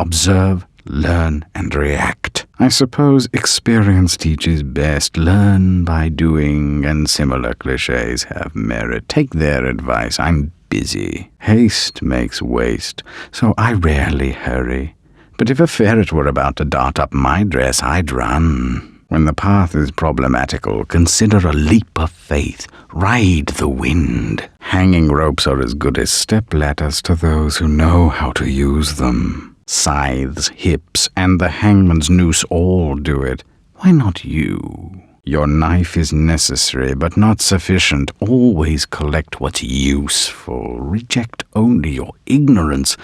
observe, learn, and react. I suppose experience teaches best. Learn by doing, and similar cliches have merit. Take their advice. I'm busy. Haste makes waste, so I rarely hurry. But if a ferret were about to dart up my dress, I'd run. When the path is problematical, consider a leap of faith. Ride the wind. Hanging ropes are as good as stepladders to those who know how to use them. Scythes, hips, and the hangman's noose all do it. Why not you? Your knife is necessary, but not sufficient. Always collect what's useful. Reject only your ignorance,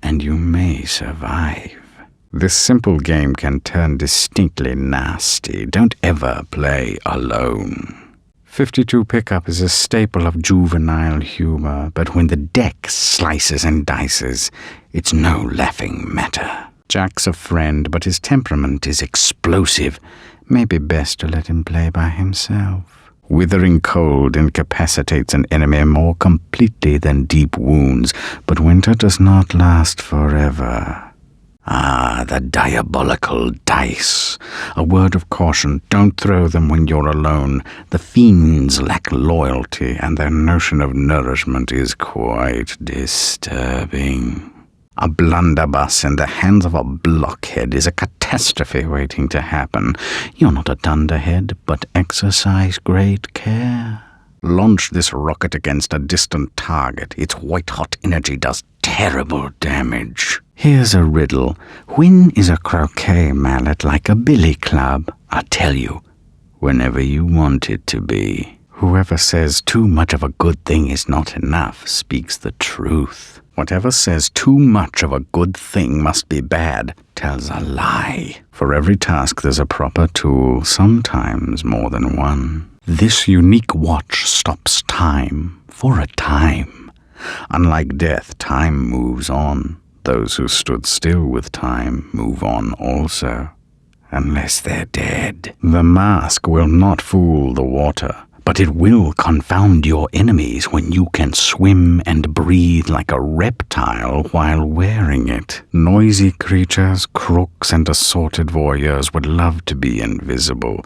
and you may survive. This simple game can turn distinctly nasty. Don't ever play alone. 52 pickup is a staple of juvenile humor, but when the deck slices and dices, it's no laughing matter. Jack's a friend, but his temperament is explosive. Maybe best to let him play by himself. Withering cold incapacitates an enemy more completely than deep wounds, but winter does not last forever. Ah, the diabolical dice. A word of caution, don't throw them when you're alone. The fiends lack loyalty, and their notion of nourishment is quite disturbing. A blunderbuss in the hands of a blockhead is a catastrophe waiting to happen. You're not a dunderhead, but exercise great care. Launch this rocket against a distant target. Its white-hot energy does terrible damage. Here's a riddle. When is a croquet mallet like a billy club? I'll tell you, whenever you want it to be. Whoever says too much of a good thing is not enough speaks the truth. Whatever says too much of a good thing must be bad tells a lie. For every task there's a proper tool, sometimes more than one. This unique watch stops time for a time. Unlike death, time moves on. Those who stood still with time move on also, unless they're dead. The mask will not fool the water, but it will confound your enemies when you can swim and breathe like a reptile while wearing it. Noisy creatures, crooks, and assorted warriors would love to be invisible.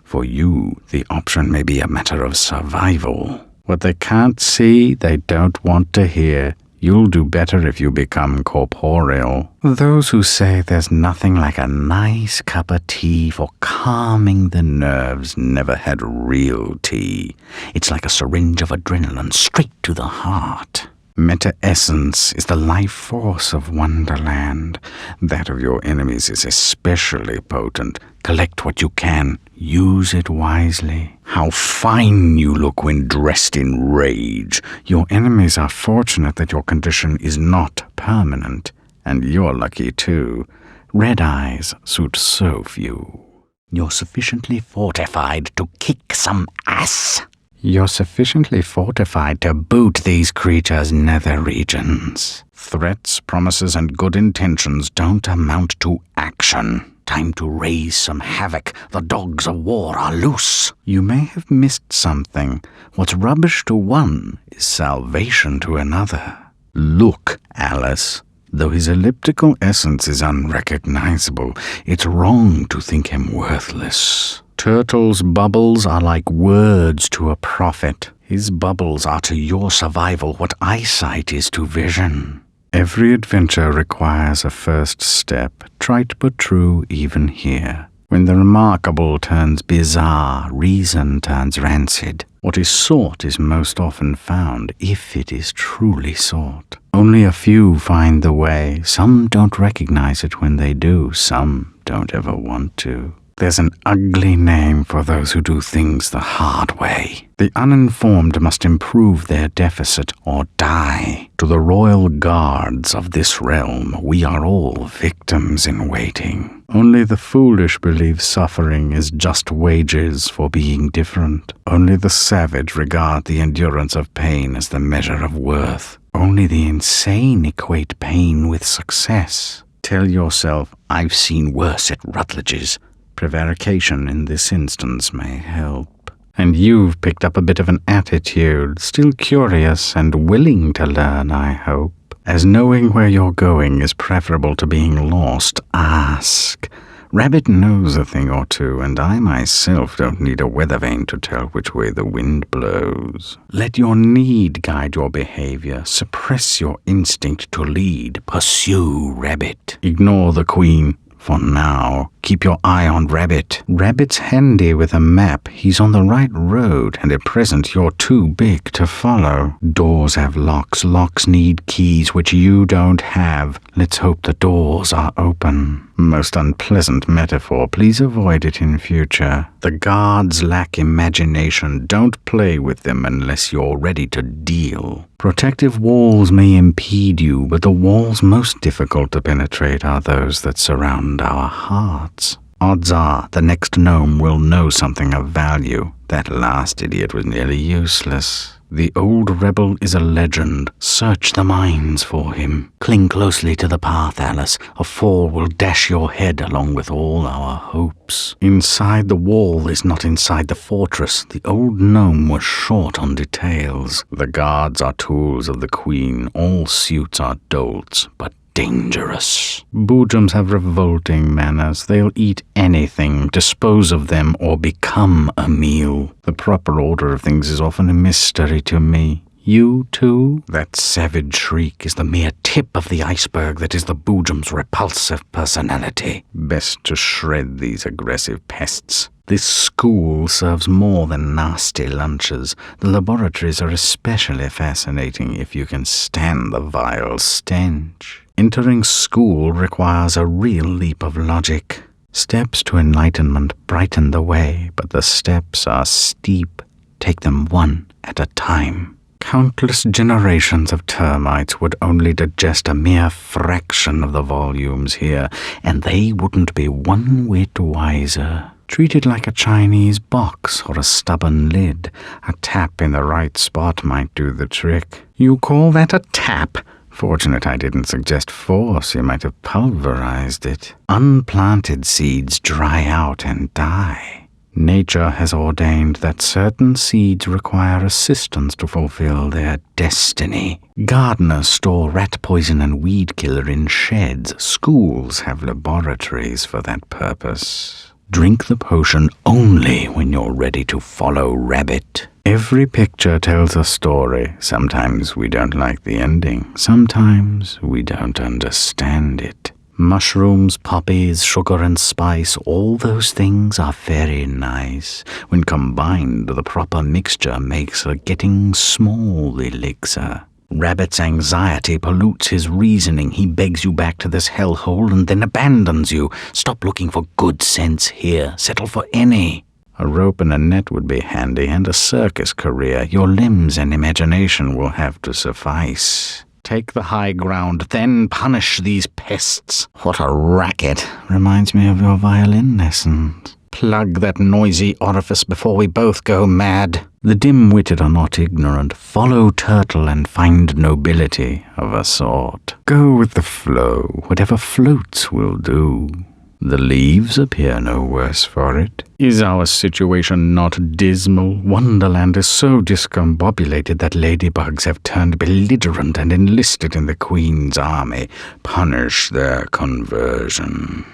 For you, the option may be a matter of survival. What they can't see, they don't want to hear. You'll do better if you become corporeal. Those who say there's nothing like a nice cup of tea for calming the nerves never had real tea. It's like a syringe of adrenaline straight to the heart. Meta-essence is the life force of Wonderland. That of your enemies is especially potent. Collect what you can. Use it wisely. How fine you look when dressed in rage. Your enemies are fortunate that your condition is not permanent. And you're lucky too. Red eyes suit so few. You're sufficiently fortified to kick some ass. You're sufficiently fortified to boot these creatures' nether regions. Threats, promises, and good intentions don't amount to action. Time to raise some havoc. The dogs of war are loose. You may have missed something. What's rubbish to one is salvation to another. Look, Alice. Though his elliptical essence is unrecognizable, it's wrong to think him worthless. Turtle's bubbles are like words to a prophet. His bubbles are to your survival what eyesight is to vision. Every adventure requires a first step, trite but true even here. When the remarkable turns bizarre, reason turns rancid. What is sought is most often found, if it is truly sought. Only a few find the way. Some don't recognize it when they do. Some don't ever want to. There's an ugly name for those who do things the hard way. The uninformed must improve their deficit or die. To the royal guards of this realm, we are all victims in waiting. Only the foolish believe suffering is just wages for being different. Only the savage regard the endurance of pain as the measure of worth. Only the insane equate pain with success. Tell yourself, I've seen worse at Rutledge's. Prevarication in this instance may help. And you've picked up a bit of an attitude, still curious and willing to learn, I hope. As knowing where you're going is preferable to being lost, ask. Rabbit knows a thing or two, and I myself don't need a weather vane to tell which way the wind blows. Let your need guide your behavior. Suppress your instinct to lead. Pursue Rabbit. Ignore the Queen. For now, keep your eye on Rabbit. Rabbit's handy with a map. He's on the right road, and at present you're too big to follow. Doors have locks. Locks need keys, which you don't have. Let's hope the doors are open. Most unpleasant metaphor. Please avoid it in future. The guards lack imagination. Don't play with them unless you're ready to deal. Protective walls may impede you, but the walls most difficult to penetrate are those that surround our hearts. Odds are the next gnome will know something of value. That last idiot was nearly useless. The old rebel is a legend. Search the mines for him. Cling closely to the path, Alice. A fall will dash your head along with all our hopes. Inside the wall is not inside the fortress. The old gnome was short on details. The guards are tools of the Queen. All suits are dolts, but dangerous. Boojums have revolting manners. They'll eat anything, dispose of them, or become a meal. The proper order of things is often a mystery to me. You too? That savage shriek is the mere tip of the iceberg that is the Boojum's repulsive personality. Best to shred these aggressive pests. This school serves more than nasty lunches. The laboratories are especially fascinating if you can stand the vile stench. Entering school requires a real leap of logic. Steps to enlightenment brighten the way, but the steps are steep. Take them one at a time. Countless generations of termites would only digest a mere fraction of the volumes here, and they wouldn't be one whit wiser. Treat it like a Chinese box or a stubborn lid. A tap in the right spot might do the trick. You call that a tap? Fortunate I didn't suggest force. You might have pulverized it. Unplanted seeds dry out and die. Nature has ordained that certain seeds require assistance to fulfill their destiny. Gardeners store rat poison and weed killer in sheds. Schools have laboratories for that purpose. Drink the potion only when you're ready to follow Rabbit. Every picture tells a story. Sometimes we don't like the ending. Sometimes we don't understand it. Mushrooms, poppies, sugar and spice, all those things are very nice. When combined, the proper mixture makes a getting small elixir. Rabbit's anxiety pollutes his reasoning. He begs you back to this hellhole and then abandons you. Stop looking for good sense here. Settle for any. A rope and a net would be handy, and a circus career. Your limbs and imagination will have to suffice. Take the high ground, then punish these pests. What a racket. Reminds me of your violin lessons. Plug that noisy orifice before we both go mad. The dim-witted are not ignorant. Follow Turtle and find nobility of a sort. Go with the flow. Whatever floats will do. The leaves appear no worse for it. Is our situation not dismal? Wonderland is so discombobulated that ladybugs have turned belligerent and enlisted in the Queen's army. Punish their conversion.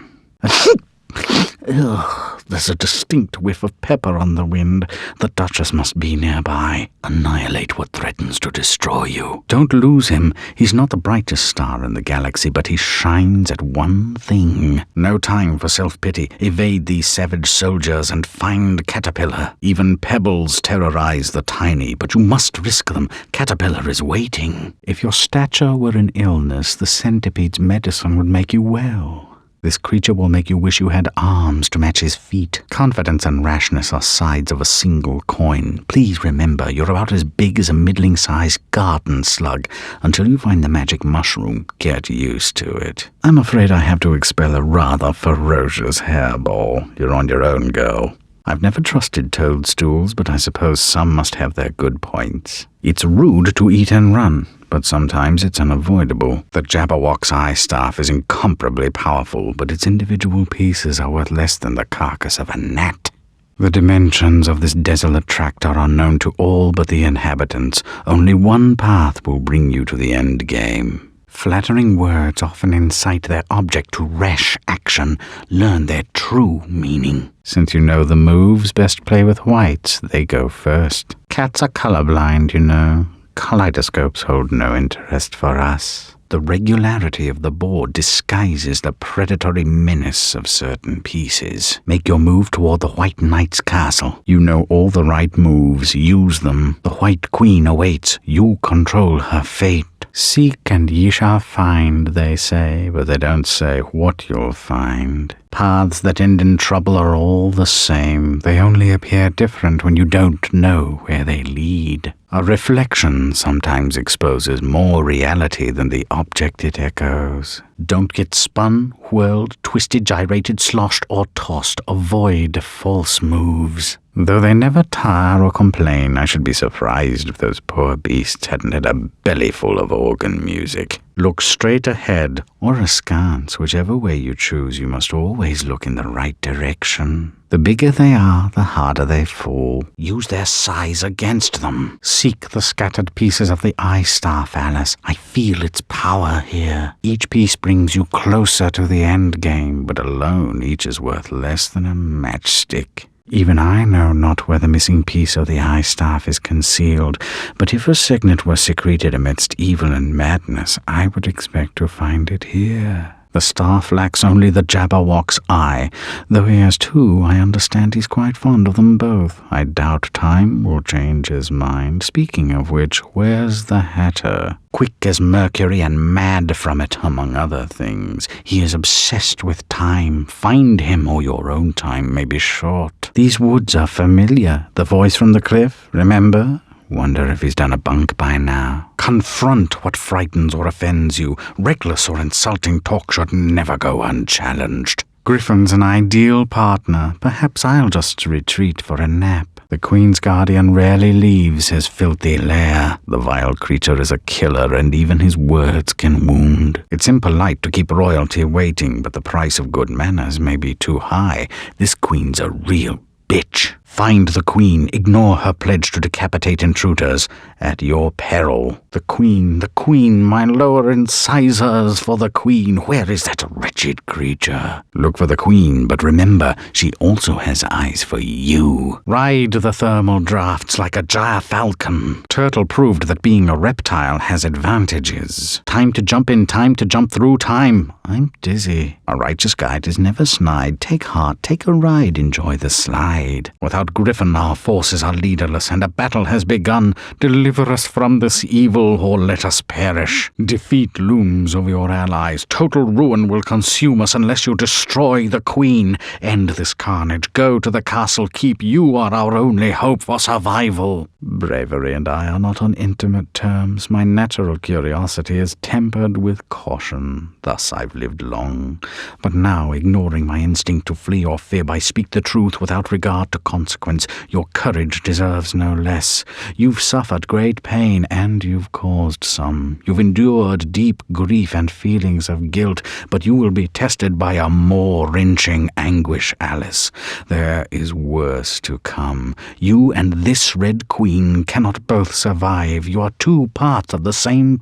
Ugh, there's a distinct whiff of pepper on the wind. The Duchess must be nearby. Annihilate what threatens to destroy you. Don't lose him. He's not the brightest star in the galaxy, but he shines at one thing. No time for self-pity. Evade these savage soldiers and find Caterpillar. Even pebbles terrorize the tiny, but you must risk them. Caterpillar is waiting. If your stature were an illness, the centipede's medicine would make you well. This creature will make you wish you had arms to match his feet. Confidence and rashness are sides of a single coin. Please remember, you're about as big as a middling-sized garden slug. Until you find the magic mushroom, get used to it. I'm afraid I have to expel a rather ferocious hairball. You're on your own, girl. I've never trusted toadstools, but I suppose some must have their good points. It's rude to eat and run, but sometimes it's unavoidable. The Jabberwock's eye staff is incomparably powerful, but its individual pieces are worth less than the carcass of a gnat. The dimensions of this desolate tract are unknown to all but the inhabitants. Only one path will bring you to the end game. Flattering words often incite their object to rash action. Learn their true meaning. Since you know the moves, best play with whites. They go first. Cats are colorblind, you know. Kaleidoscopes hold no interest for us. The regularity of the board disguises the predatory menace of certain pieces. Make your move toward the White Knight's castle. You know all the right moves. Use them. The White Queen awaits. You control her fate. Seek and ye shall find, they say, but they don't say what you'll find. Paths that end in trouble are all the same. They only appear different when you don't know where they lead. A reflection sometimes exposes more reality than the object it echoes. Don't get spun, whirled, twisted, gyrated, sloshed, or tossed. Avoid false moves. Though they never tire or complain, I should be surprised if those poor beasts hadn't had a bellyful of organ music. Look straight ahead, or askance, whichever way you choose. You must always look in the right direction. The bigger they are, the harder they fall. Use their size against them. Seek the scattered pieces of the eye staff, Alice. I feel its power here. Each piece brings you closer to the end game, but alone each is worth less than a matchstick. Even I know not where the missing piece of the eye staff is concealed, but if a signet were secreted amidst evil and madness, I would expect to find it here. The staff lacks only the Jabberwock's eye. Though he has two, I understand he's quite fond of them both. I doubt time will change his mind. Speaking of which, where's the Hatter? Quick as Mercury and mad from it, among other things. He is obsessed with time. Find him, or your own time may be short. These woods are familiar. The voice from the cliff, remember? Wonder if he's done a bunk by now. Confront what frightens or offends you. Reckless or insulting talk should never go unchallenged. Griffin's an ideal partner. Perhaps I'll just retreat for a nap. The Queen's Guardian rarely leaves his filthy lair. The vile creature is a killer, and even his words can wound. It's impolite to keep royalty waiting, but the price of good manners may be too high. This Queen's a real bitch. Find the Queen. Ignore her pledge to decapitate intruders at your peril. The Queen, my lower incisors for the Queen. Where is that wretched creature? Look for the Queen, but remember, she also has eyes for you. Ride the thermal drafts like a gyrfalcon. Turtle proved that being a reptile has advantages. Time to jump in, time to jump through time. I'm dizzy. A righteous guide is never snide. Take heart, take a ride, enjoy the slide. Without Griffin, our forces are leaderless, and a battle has begun. Deliver us from this evil, or let us perish. Defeat looms over your allies. Total ruin will consume us unless you destroy the Queen. End this carnage. Go to the castle keep. You are our only hope for survival. Bravery and I are not on intimate terms. My natural curiosity is tempered with caution. Thus I've lived long. But now, ignoring my instinct to flee or fib, I speak the truth without regard to consequence. Your courage deserves no less. You've suffered great pain, and you've caused some. You've endured deep grief and feelings of guilt, but you will be tested by a more wrenching anguish, Alice. There is worse to come. You and this Red Queen cannot both survive. You are two parts of the same...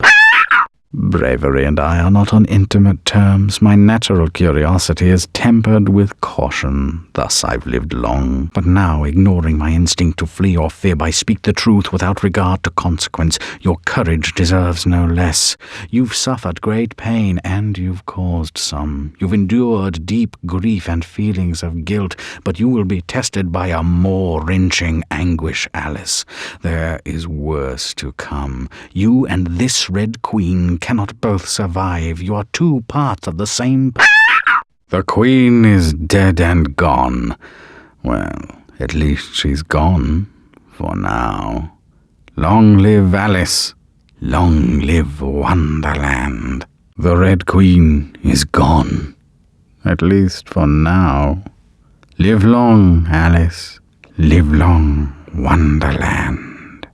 Bravery and I are not on intimate terms. My natural curiosity is tempered with caution. Thus I've lived long. But now, ignoring my instinct to flee or fib, I speak the truth without regard to consequence. Your courage deserves no less. You've suffered great pain, and you've caused some. You've endured deep grief and feelings of guilt, but you will be tested by a more wrenching anguish, Alice. There is worse to come. You and this Red Queen cannot both survive. You are two parts of the same... The Queen is dead and gone. Well, at least she's gone. For now. Long live Alice. Long live Wonderland. The Red Queen is gone. At least for now. Live long, Alice. Live long, Wonderland.